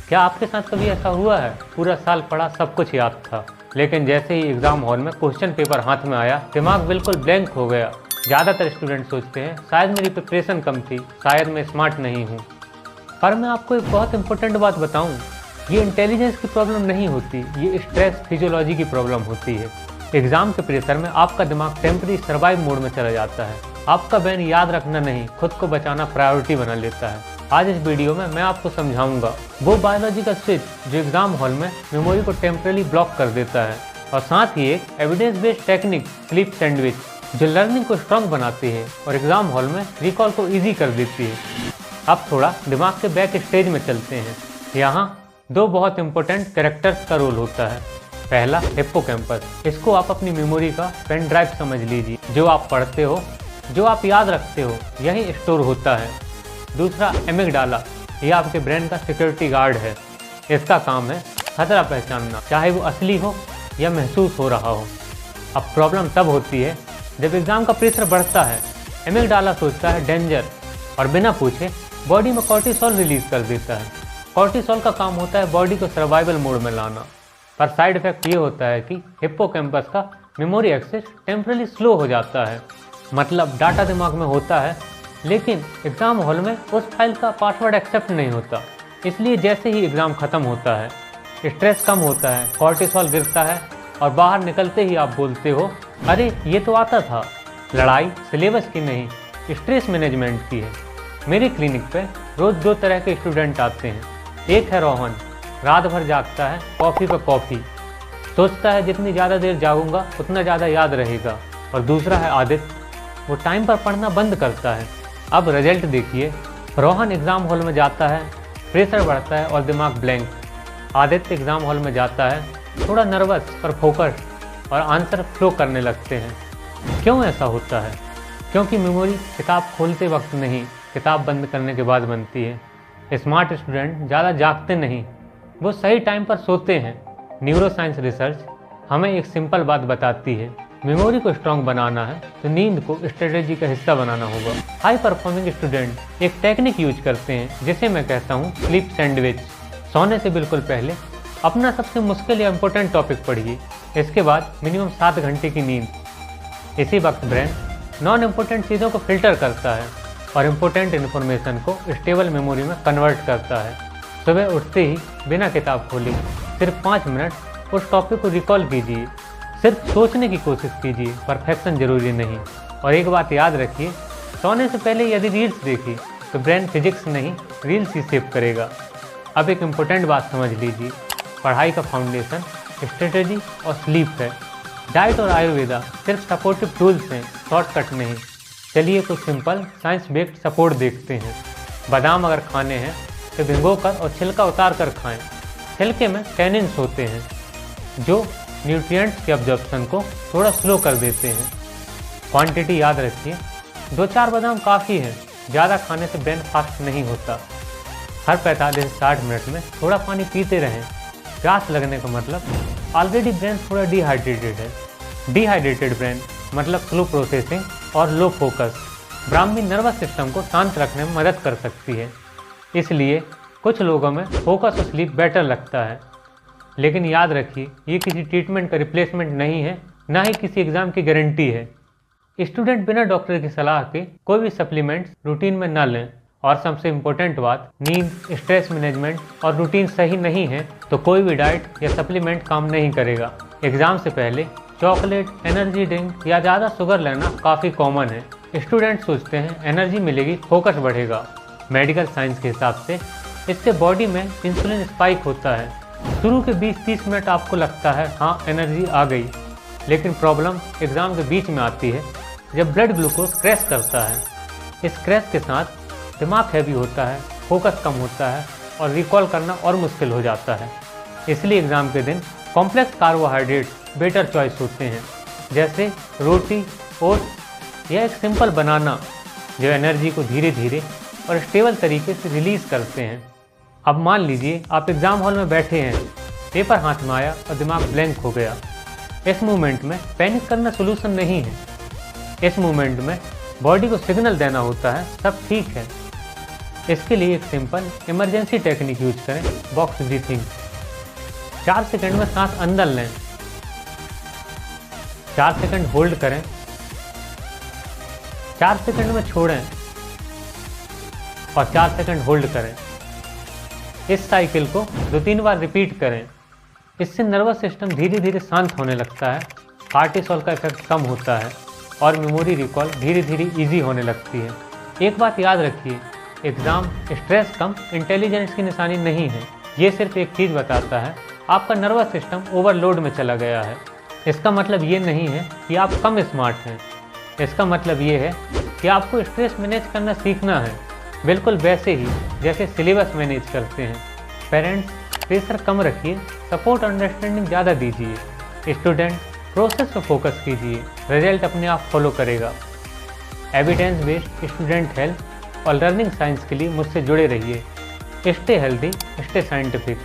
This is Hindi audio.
क्या आपके साथ कभी ऐसा हुआ है, पूरा साल पढ़ा, सब कुछ याद था, लेकिन जैसे ही एग्ज़ाम हॉल में क्वेश्चन पेपर हाथ में आया, दिमाग बिल्कुल ब्लैंक हो गया। ज़्यादातर स्टूडेंट सोचते हैं शायद मेरी प्रिपरेशन कम थी, शायद मैं स्मार्ट नहीं हूँ। पर मैं आपको एक बहुत इंपॉर्टेंट बात बताऊँ, ये इंटेलिजेंस की प्रॉब्लम नहीं होती, ये स्ट्रेस फिजियोलॉजी की प्रॉब्लम होती है। एग्ज़ाम के प्रेशर में आपका दिमाग टेम्पररी सर्वाइव मोड में चला जाता है। आपका ब्रेन याद रखना नहीं, खुद को बचाना प्रायोरिटी बना लेता है। आज इस वीडियो में मैं आपको समझाऊंगा वो बायोलॉजिकल स्विच जो एग्जाम हॉल में मेमोरी को टेम्पररी ब्लॉक कर देता है, और साथ ही एक evidence based technique sleep sandwich जो लर्निंग को स्ट्रॉन्ग बनाती है और एग्जाम हॉल में रिकॉल को ईजी कर देती है। अब थोड़ा दिमाग के बैक स्टेज में चलते हैं। यहाँ दो बहुत इंपॉर्टेंट कैरेक्टर्स का रोल होता है। पहला हिप्पोकैम्पस, इसको आप अपनी मेमोरी का पेन ड्राइव समझ लीजिए। जो आप पढ़ते हो, जो आप याद रखते हो, यही स्टोर होता है। दूसरा एमिगडाला, यह आपके ब्रेन का सिक्योरिटी गार्ड है। इसका काम है खतरा पहचानना, चाहे वो असली हो या महसूस हो रहा हो। अब प्रॉब्लम तब होती है जब एग्जाम का प्रेशर बढ़ता है। एमिगडाला सोचता है डेंजर और बिना पूछे बॉडी में कॉर्टिसोल रिलीज कर देता है। कॉर्टिसोल का काम होता है बॉडी को सर्वाइवल मोड में लाना, पर साइड इफेक्ट ये होता है कि हिप्पोकैम्पस का मेमोरी एक्सेस टेम्पररी स्लो हो जाता है। मतलब डाटा दिमाग में होता है, लेकिन एग्ज़ाम हॉल में उस फाइल का पासवर्ड एक्सेप्ट नहीं होता। इसलिए जैसे ही एग्ज़ाम ख़त्म होता है, स्ट्रेस कम होता है, कॉर्टिसोल गिरता है और बाहर निकलते ही आप बोलते हो, अरे ये तो आता था। लड़ाई सिलेबस की नहीं, स्ट्रेस मैनेजमेंट की है। मेरी क्लिनिक पे रोज़ दो तरह के स्टूडेंट आते हैं। एक है रोहन, रात भर जागता है कॉफ़ी पे कॉफ़ी, सोचता है जितनी ज़्यादा देर जागूंगा उतना ज़्यादा याद रहेगा। और दूसरा है आदित्य, वो टाइम पर पढ़ना बंद करता है। अब रिजल्ट देखिए, रोहन एग्ज़ाम हॉल में जाता है, प्रेशर बढ़ता है और दिमाग ब्लैंक। आदित्य एग्ज़ाम हॉल में जाता है, थोड़ा नर्वस पर फोकस, और आंसर फ्लो करने लगते हैं। क्यों ऐसा होता है? क्योंकि मेमोरी किताब खोलते वक्त नहीं, किताब बंद करने के बाद बनती है। स्मार्ट स्टूडेंट ज़्यादा जागते नहीं, वो सही टाइम पर सोते हैं। न्यूरोसाइंस रिसर्च हमें एक सिंपल बात बताती है, मेमोरी को स्ट्रॉन्ग बनाना है तो नींद को स्ट्रेटेजी का हिस्सा बनाना होगा। हाई परफॉर्मिंग स्टूडेंट एक टेक्निक यूज करते हैं जिसे मैं कहता हूँ स्लीप सैंडविच। सोने से बिल्कुल पहले अपना सबसे मुश्किल या इम्पोर्टेंट टॉपिक पढ़िए, इसके बाद मिनिमम 7 घंटे की नींद। इसी वक्त ब्रेन नॉन इम्पोर्टेंट चीज़ों को फिल्टर करता है और इम्पोर्टेंट इन्फॉर्मेशन को स्टेबल मेमोरी में कन्वर्ट करता है। सुबह उठते ही बिना किताब खोले सिर्फ 5 मिनट उस टॉपिक को रिकॉल कीजिए। सिर्फ सोचने की कोशिश कीजिए, परफेक्शन जरूरी नहीं। और एक बात याद रखिए, सोने से पहले यदि रील्स देखी तो ब्रेन फिजिक्स नहीं, रील्स ही सेव करेगा। अब एक इम्पोर्टेंट बात समझ लीजिए, पढ़ाई का फाउंडेशन स्ट्रेटेजी और स्लीप है। डाइट और आयुर्वेदा सिर्फ सपोर्टिव टूल्स हैं, शॉर्टकट नहीं। चलिए कुछ सिंपल साइंस बेस्ड सपोर्ट देखते हैं। बादाम अगर खाने हैं तो भिगोकर और छिलका उतार कर खाएं। छिलके में टैनिन्स होते हैं जो न्यूट्रिएंट्स के अब्जॉर्प्शन को थोड़ा स्लो कर देते हैं। क्वांटिटी याद रखिए, 2-4 बादाम काफ़ी है, ज़्यादा खाने से ब्रेन फास्ट नहीं होता। हर 45 से 60 मिनट में थोड़ा पानी पीते रहें। प्यास लगने का मतलब ऑलरेडी ब्रेन थोड़ा डिहाइड्रेटेड है। डिहाइड्रेटेड ब्रेन मतलब स्लो प्रोसेसिंग और लो फोकस। ब्राह्मी नर्वस सिस्टम को शांत रखने में मदद कर सकती है। इसलिए कुछ लोगों में फोकस और स्लीप बेटर लगता है। लेकिन याद रखिए, ये किसी ट्रीटमेंट का रिप्लेसमेंट नहीं है, ना ही किसी एग्ज़ाम की गारंटी है। स्टूडेंट बिना डॉक्टर की सलाह के कोई भी सप्लीमेंट्स रूटीन में ना लें। और सबसे इम्पोर्टेंट बात, नींद, स्ट्रेस मैनेजमेंट और रूटीन सही नहीं है तो कोई भी डाइट या सप्लीमेंट काम नहीं करेगा। एग्ज़ाम से पहले चॉकलेट, एनर्जी ड्रिंक या ज़्यादा शुगर लेना काफ़ी कॉमन है। स्टूडेंट सोचते हैं एनर्जी मिलेगी, फोकस बढ़ेगा। मेडिकल साइंस के हिसाब से इससे बॉडी में इंसुलिन स्पाइक होता है। शुरू के 20-30 मिनट आपको लगता है हाँ एनर्जी आ गई, लेकिन प्रॉब्लम एग्ज़ाम के बीच में आती है जब ब्लड ग्लूकोज क्रैश करता है। इस क्रैश के साथ दिमाग हैवी होता है, फोकस कम होता है और रिकॉल करना और मुश्किल हो जाता है। इसलिए एग्ज़ाम के दिन कॉम्प्लेक्स कार्बोहाइड्रेट्स बेटर चॉइस होते हैं, जैसे रोटी, ओट्स या एक सिंपल बनाना जो एनर्जी को धीरे धीरे और स्टेबल तरीके से रिलीज़ करते हैं। अब मान लीजिए आप एग्ज़ाम हॉल में बैठे हैं, पेपर हाथ में आया और दिमाग ब्लैंक हो गया। इस मोमेंट में पैनिक करना सोल्यूशन नहीं है। इस मोमेंट में बॉडी को सिग्नल देना होता है सब ठीक है। इसके लिए एक सिंपल इमरजेंसी टेक्निक यूज करें, बॉक्स ब्रीथिंग। 4 सेकंड में सांस अंदर लें, 4 सेकंड होल्ड करें, 4 सेकंड में छोड़ें और 4 सेकंड होल्ड करें। इस साइकिल को 2-3 बार रिपीट करें। इससे नर्वस सिस्टम धीरे धीरे शांत होने लगता है, कार्टिसोल का इफेक्ट कम होता है और मेमोरी रिकॉल धीरे धीरे ईजी होने लगती है। एक बात याद रखिए, एग्ज़ाम स्ट्रेस कम इंटेलिजेंस की निशानी नहीं है। ये सिर्फ एक चीज़ बताता है, आपका नर्वस सिस्टम ओवरलोड में चला गया है। इसका मतलब ये नहीं है कि आप कम स्मार्ट हैं, इसका मतलब ये है कि आपको स्ट्रेस मैनेज करना सीखना है, बिल्कुल वैसे ही जैसे सिलेबस मैनेज करते हैं। पेरेंट्स प्रेशर कम रखिए, सपोर्ट अंडरस्टैंडिंग ज़्यादा दीजिए। स्टूडेंट प्रोसेस पर फोकस कीजिए, रिजल्ट अपने आप फॉलो करेगा। एविडेंस बेस्ड स्टूडेंट हेल्थ और लर्निंग साइंस के लिए मुझसे जुड़े रहिए। Stay healthy, stay scientific.